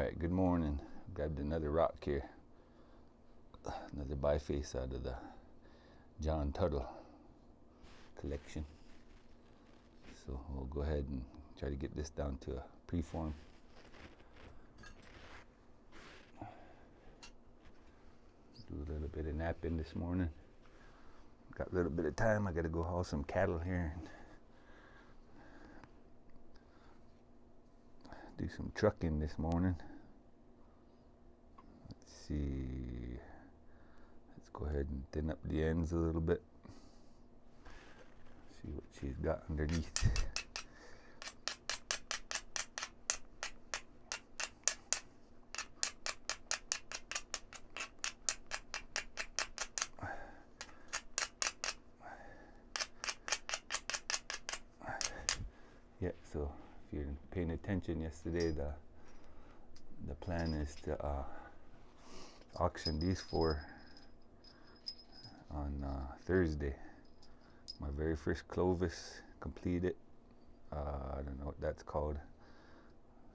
Alright, good morning. Grabbed another rock here. Another biface out of the John Tuttle collection. So we'll go ahead and try to get this down to a preform. Do a little bit of napping this morning. Got a little bit of time. I gotta go haul some cattle here and do some trucking this morning. Let's see. Let's go ahead and thin up the ends a little bit. See what she's got underneath. Yeah, so if you're paying attention yesterday, the plan is to auction these four on Thursday. My very first Clovis completed. I don't know what that's called.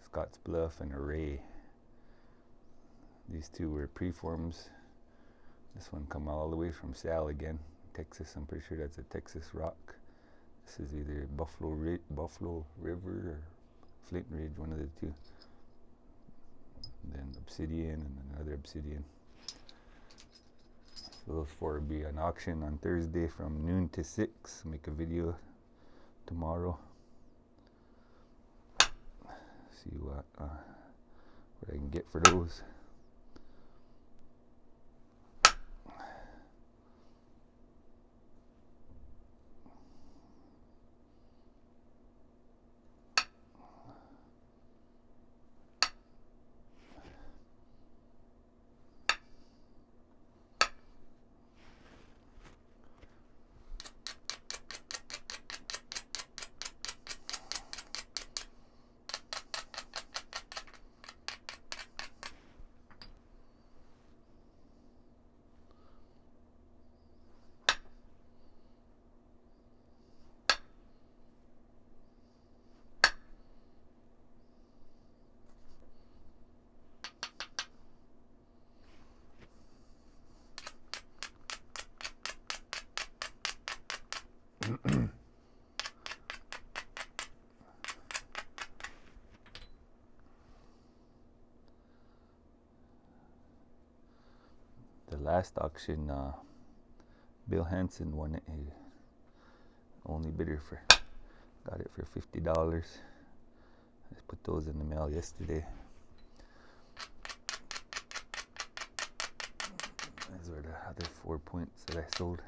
Scotts Bluff and Array. These two were preforms. This one come all the way from Sal again, Texas. I'm pretty sure that's a Texas rock. This is either Buffalo River or Flint Ridge, one of the two. And then obsidian and another obsidian. So those four will be on auction on Thursday from noon to 6. Make a video tomorrow. See what I can get for those. The last auction, Bill Hansen won it. He only bidder for, got it for $50. I just put those in the mail yesterday. Those are the other 4 points that I sold.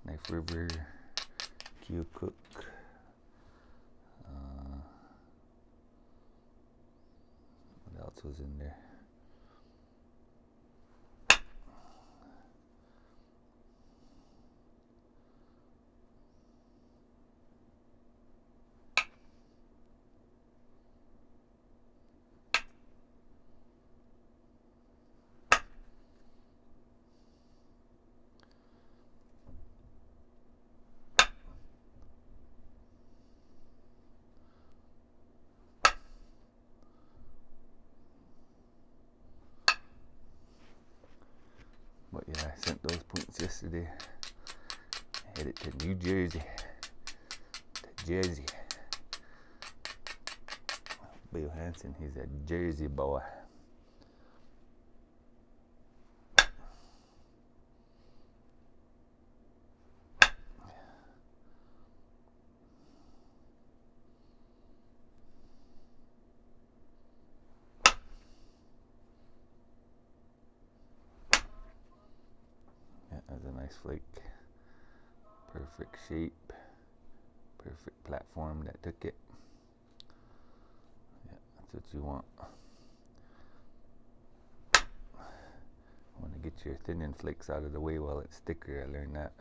Knife River, Q Cook. What else was in there? But yeah, I sent those points yesterday. Headed to New Jersey. To Jersey. Bill Hansen, he's a Jersey boy. That's a nice flake. Perfect shape. Perfect platform that took it. Yeah, that's what you want. Want to get your thinning flakes out of the way while it's thicker. I learned that.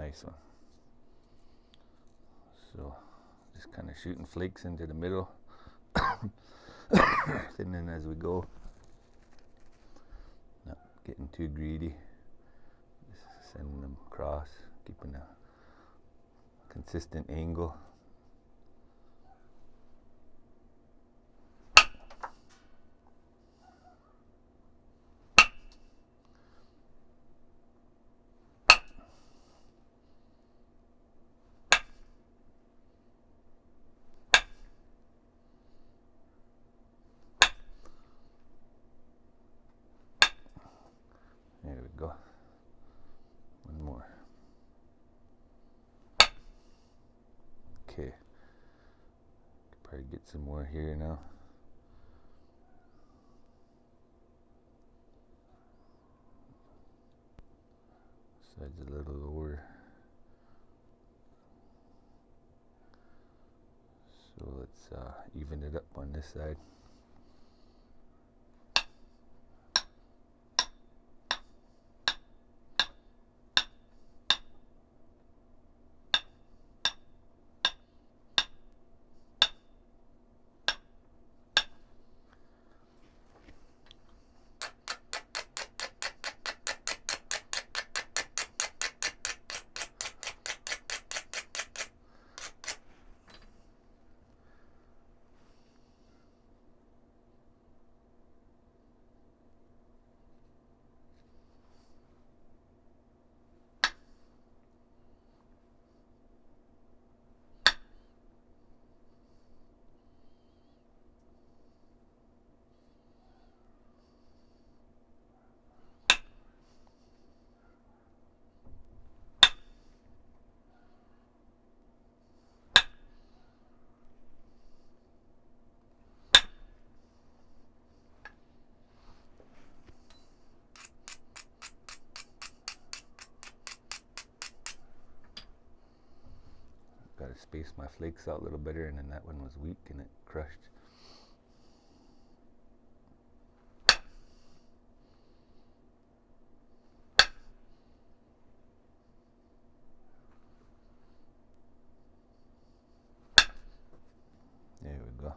Nice one. So just kind of shooting flakes into the middle, thinning as we go. Not getting too greedy. Just sending them across, keeping a consistent angle. There we go. One more. Okay. Could probably get some more here now. Side's a little lower. So let's even it up on this side. Got to space my flakes out a little better, and then that one was weak and it crushed. There we go.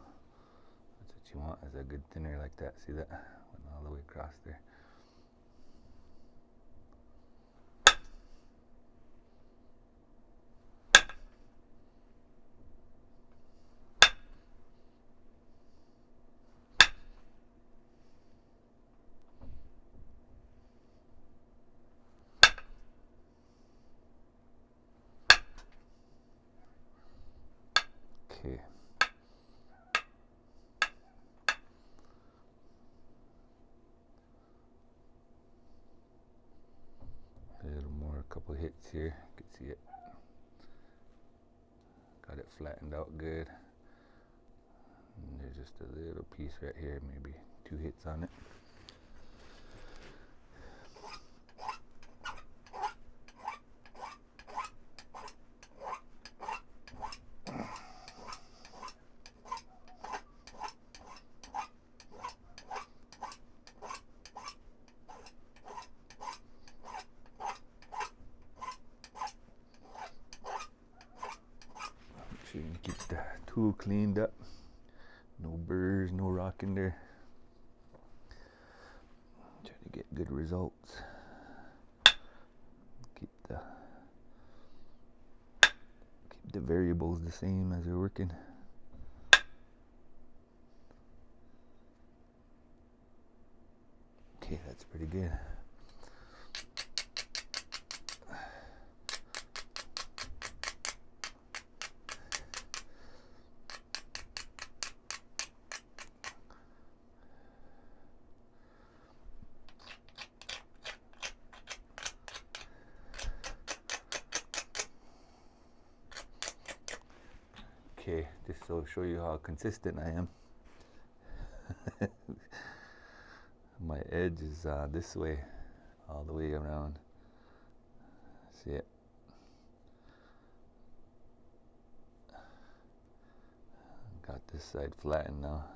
That's what you want, is a good thinner like that. See that? Went all the way across there. Okay. A little more, a couple hits here. You can see it. Got it flattened out good. And there's just a little piece right here, maybe 2 hits on it. Make sure you keep the tool cleaned up. No burrs, no rock in there. Try to get good results. Keep the variables the same as you're working. Okay, that's pretty good. Okay, just to show you how consistent I am. My edge is this way, all the way around. See it? Got this side flattened now,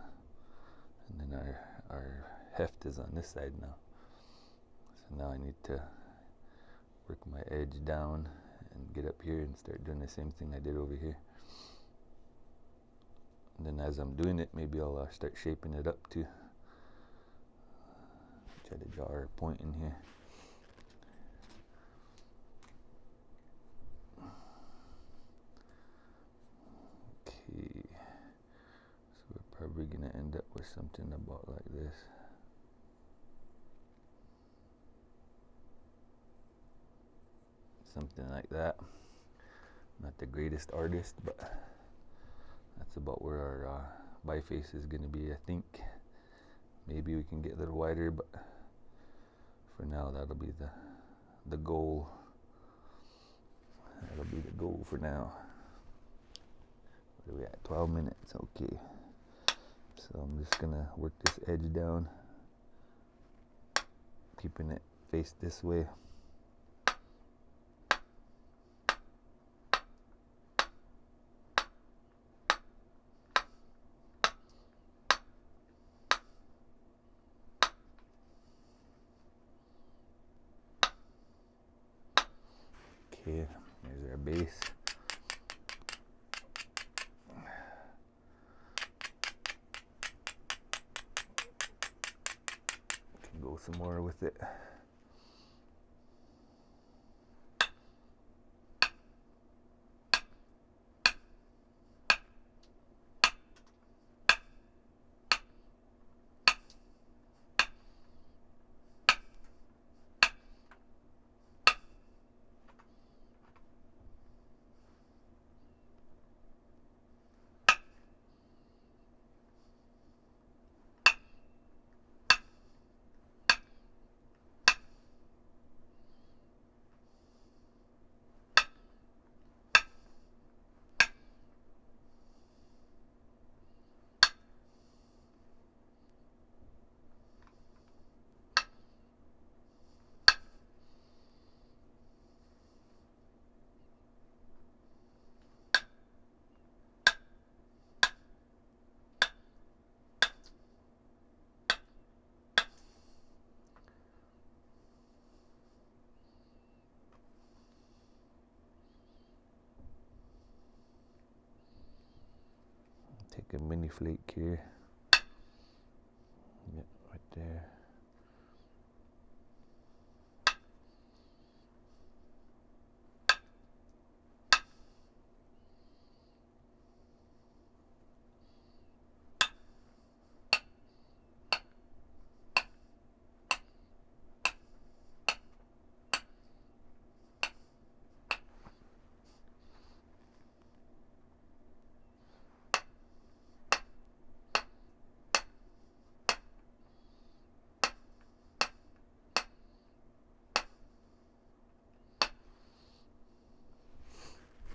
and then our heft is on this side now. So now I need to work my edge down and get up here and start doing the same thing I did over here. And then as I'm doing it, maybe I'll start shaping it up too. Try to draw a point in here. Okay, so we're probably gonna end up with something about like this. Something like that. Not the greatest artist, but that's about where our biface is gonna be, I think. Maybe we can get a little wider, but for now that'll be the goal. That'll be the goal for now. What are we at? 12 minutes. Okay. So I'm just gonna work this edge down, keeping it faced this way. Okay, there's our base. Can go some more with it. Take a mini flake here. Yep, right there.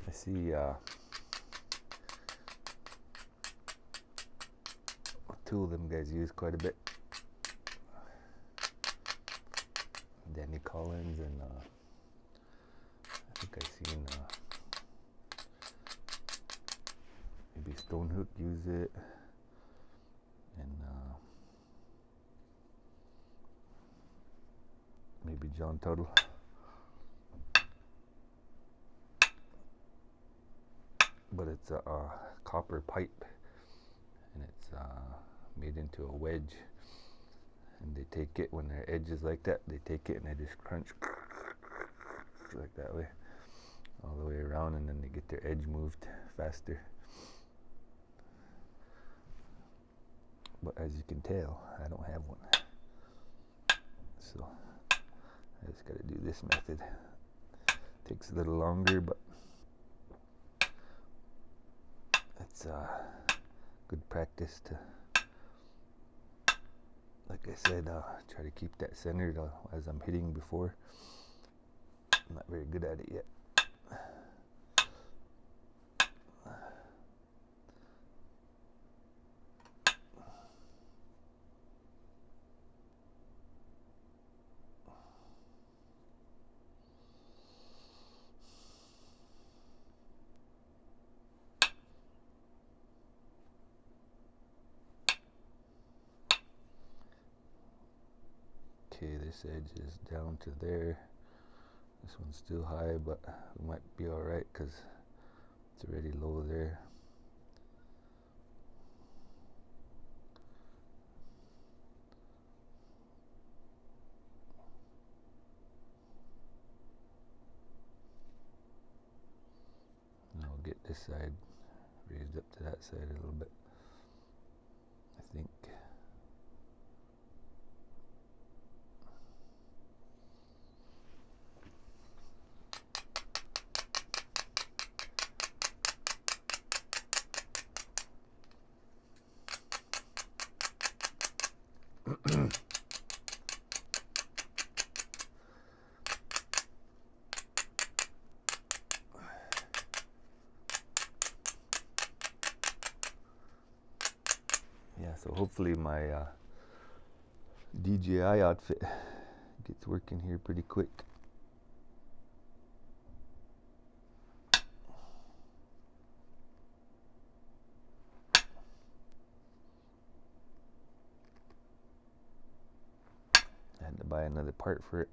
I see two of them guys use quite a bit. Danny Collins and I think I've seen maybe Stonehook use it, and maybe John Tuttle. But it's a copper pipe, and it's made into a wedge, and they take it when their edge is like that, they take it and they just crunch like that way all the way around, and then they get their edge moved faster. But as you can tell, I don't have one, so I just gotta do this method. Takes a little longer, but it's good practice to, like I said, try to keep that centered as I'm hitting before. I'm not very good at it yet. Okay, this edge is down to there. This one's still high, but we might be alright because it's already low there. And I'll get this side raised up to that side a little bit, I think. Yeah, so hopefully my DJI outfit gets working here pretty quick. I had to buy another part for it.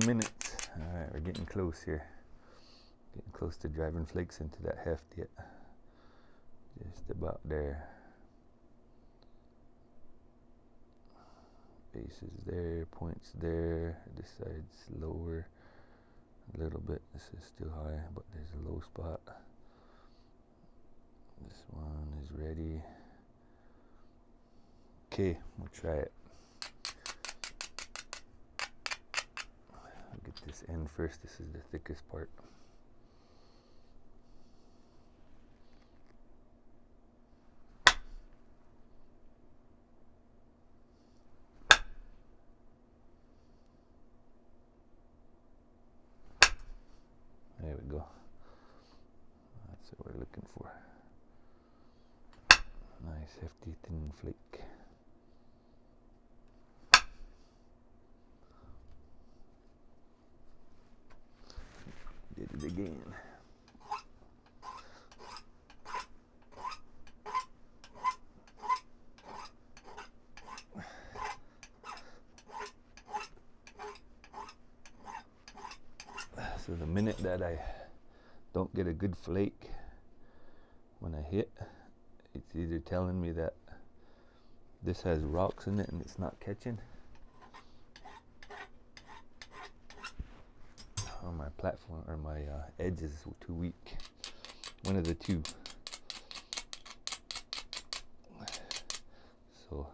Minutes. Alright, we're getting close here. Getting close to driving flakes into that heft yet. Just about there. Base is there, points there. This side's lower a little bit. This is still high, but there's a low spot. This one is ready. Okay, we'll try it. I'll get this end first. This is the thickest part. There we go. That's what we're looking for. Nice, hefty, thin flake. Did it again. So the minute that I don't get a good flake when I hit, it's either telling me that this has rocks in it and it's not catching, or my platform or my edge is too weak. One of the two. So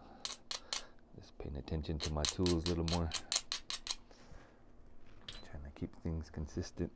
just paying attention to my tools a little more. Trying to keep things consistent.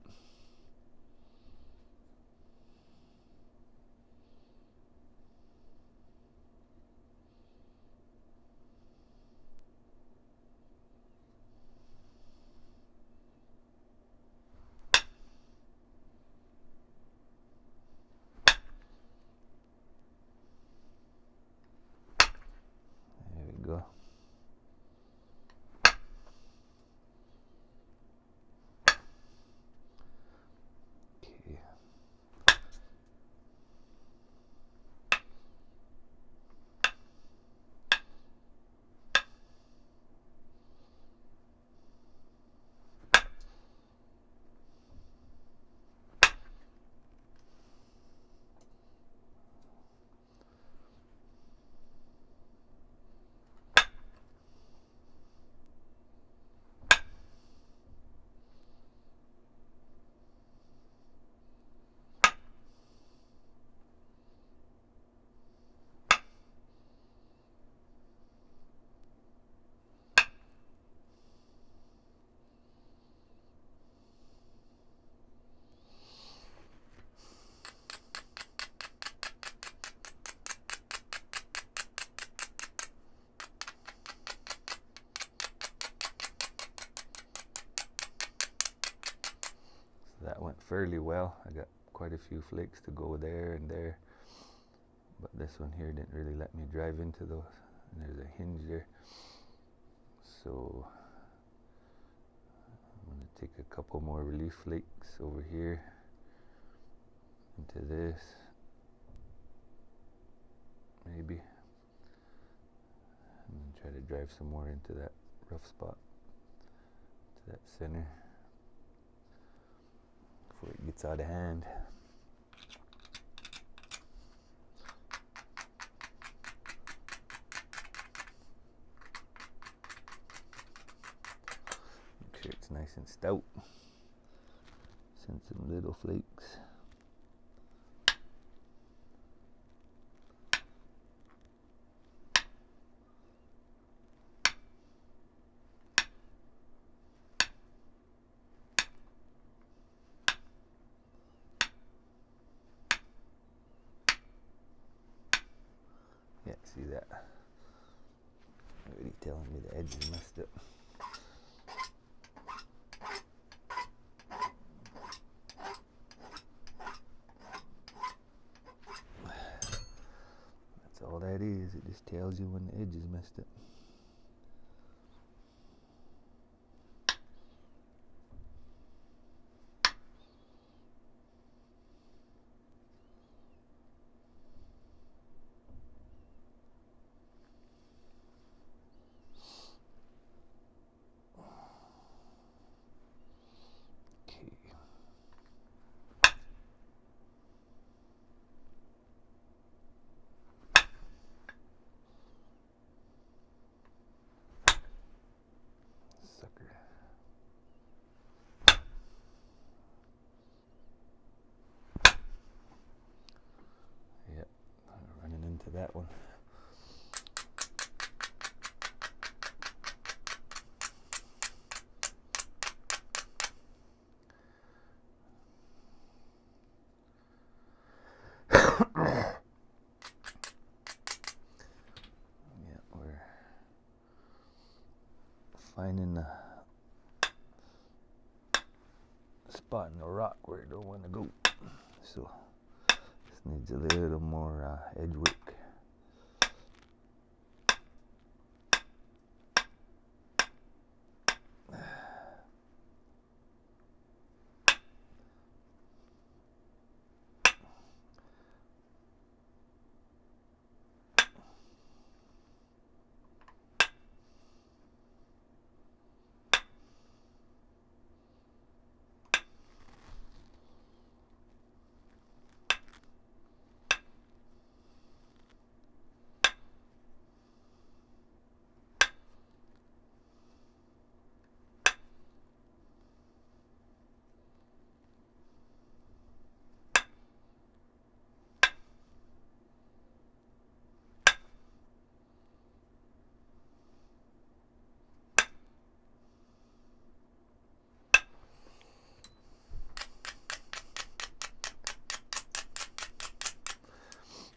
fairly well. I got quite a few flakes to go there and there, but this one here didn't really let me drive into those. And there's a hinge there, so I'm going to take a couple more relief flakes over here into this, maybe, and then try to drive some more into that rough spot, to that center, before it gets out of hand. Make sure it's nice and stout. Send some little flakes. Yeah, see that? Already telling me the edge is messed up. That's all that is. It just tells you when the edge is messed up. Sucker. Yep, running into that one. Yeah, we're finding the spot in the rock where it don't want to go. So this needs a little more edge work.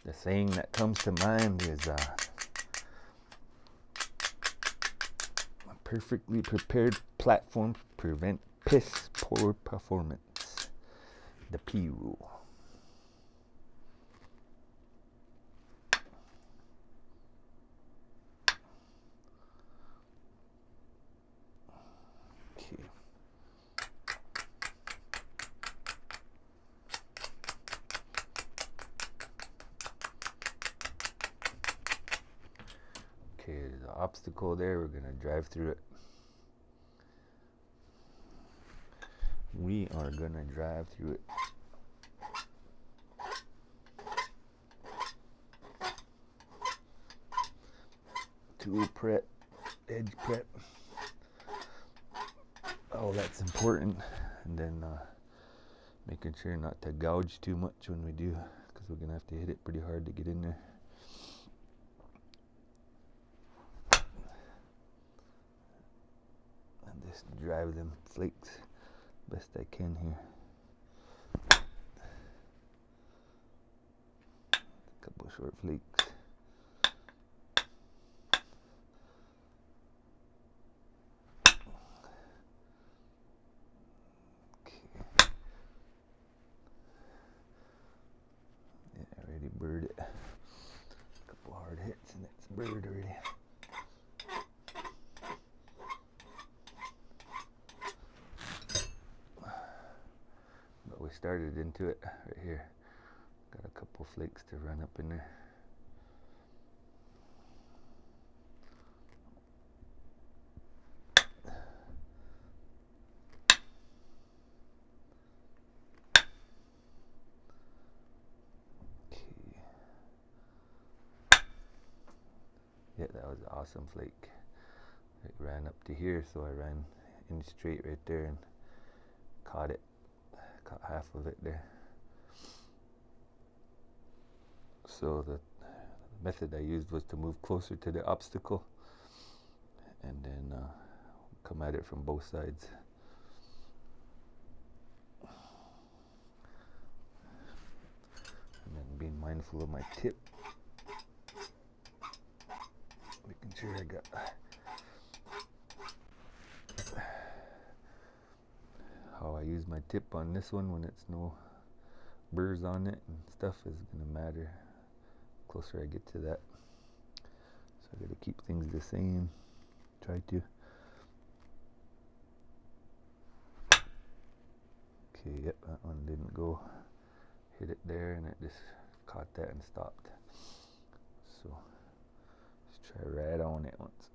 The saying that comes to mind is a perfectly prepared platform prevent piss poor performance. The P rule. Okay. Okay, there's an obstacle there. We're going to drive through it. We are going to drive through it. Tool prep, edge prep. Oh, that's important. And then making sure not to gouge too much when we do, because we're going to have to hit it pretty hard to get in there. And just drive them flakes best I can here. A couple of short flakes. bird already. But we started into it right here. Got a couple flakes to run up in there. Yeah, that was an awesome flake. It ran up to here, so I ran in straight right there and caught it. Caught half of it there. So the method I used was to move closer to the obstacle and then come at it from both sides. And then being mindful of my tip. Making sure I got how I use my tip on this one when it's no burrs on it and stuff is gonna matter the closer I get to that. So I gotta keep things the same. Try to. Okay, yep, that one didn't go. Hit it there and it just caught that and stopped. So let's try right on it once.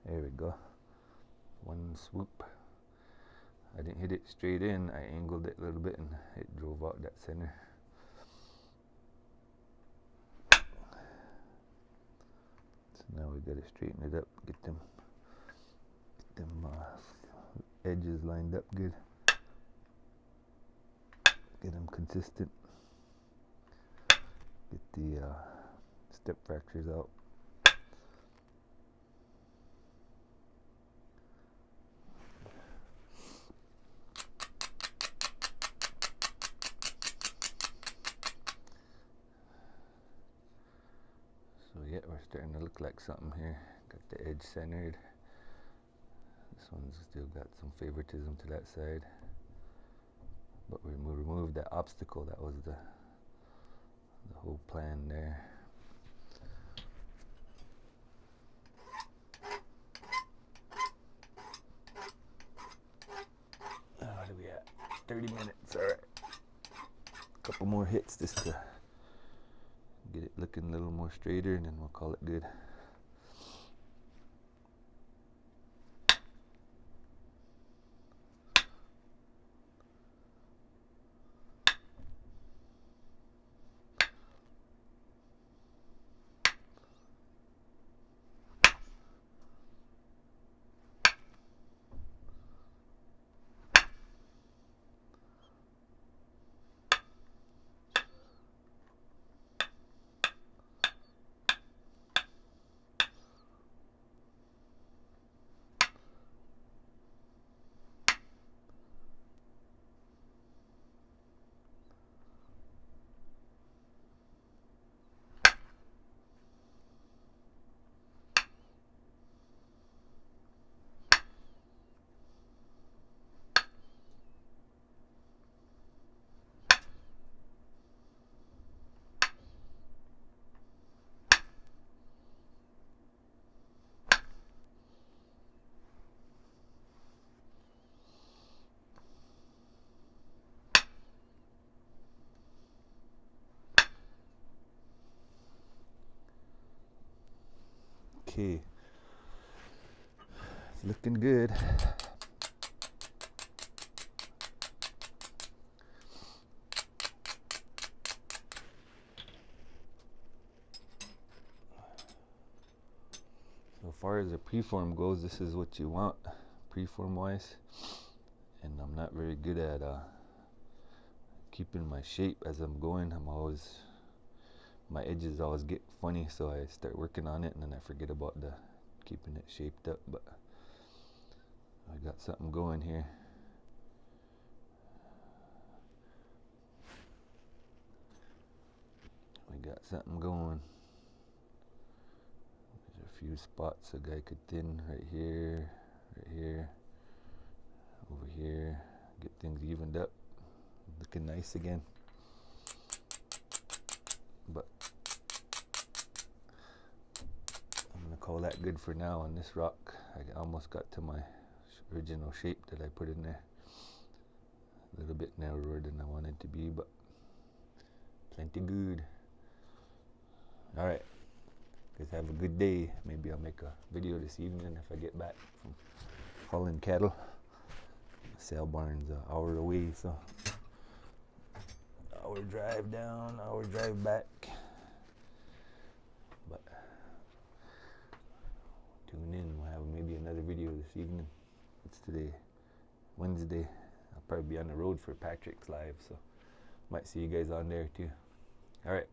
There we go. One swoop. I didn't hit it straight in, I angled it a little bit and it drove out that center. So now we gotta straighten it up, get them edges lined up good. Get them consistent. Get the step fractures out. So yeah, we're starting to look like something here. Got the edge centered. This one's still got some favoritism to that side. But we removed that obstacle. That was the whole plan there. What are we at? 30 minutes, alright. A couple more hits just to get it looking a little more straighter and then we'll call it good. Okay, it's looking good. So far as the preform goes, this is what you want, preform wise. And I'm not very good at keeping my shape as I'm going. My edges always get funny, so I start working on it and then I forget about keeping it shaped up. But I got something going here. We got something going. There's a few spots a guy could thin right here, over here. Get things evened up, looking nice again. But call that good for now on this rock. I almost got to my original shape that I put in there. A little bit narrower than I wanted to be, but plenty good. Alright, guys, have a good day. Maybe I'll make a video this evening if I get back from hauling cattle. Sale barn's an hour away, so hour drive down, hour drive back. But tune in, we'll have maybe another video this evening. It's today, Wednesday. I'll probably be on the road for Patrick's live, so might see you guys on there too. Alright.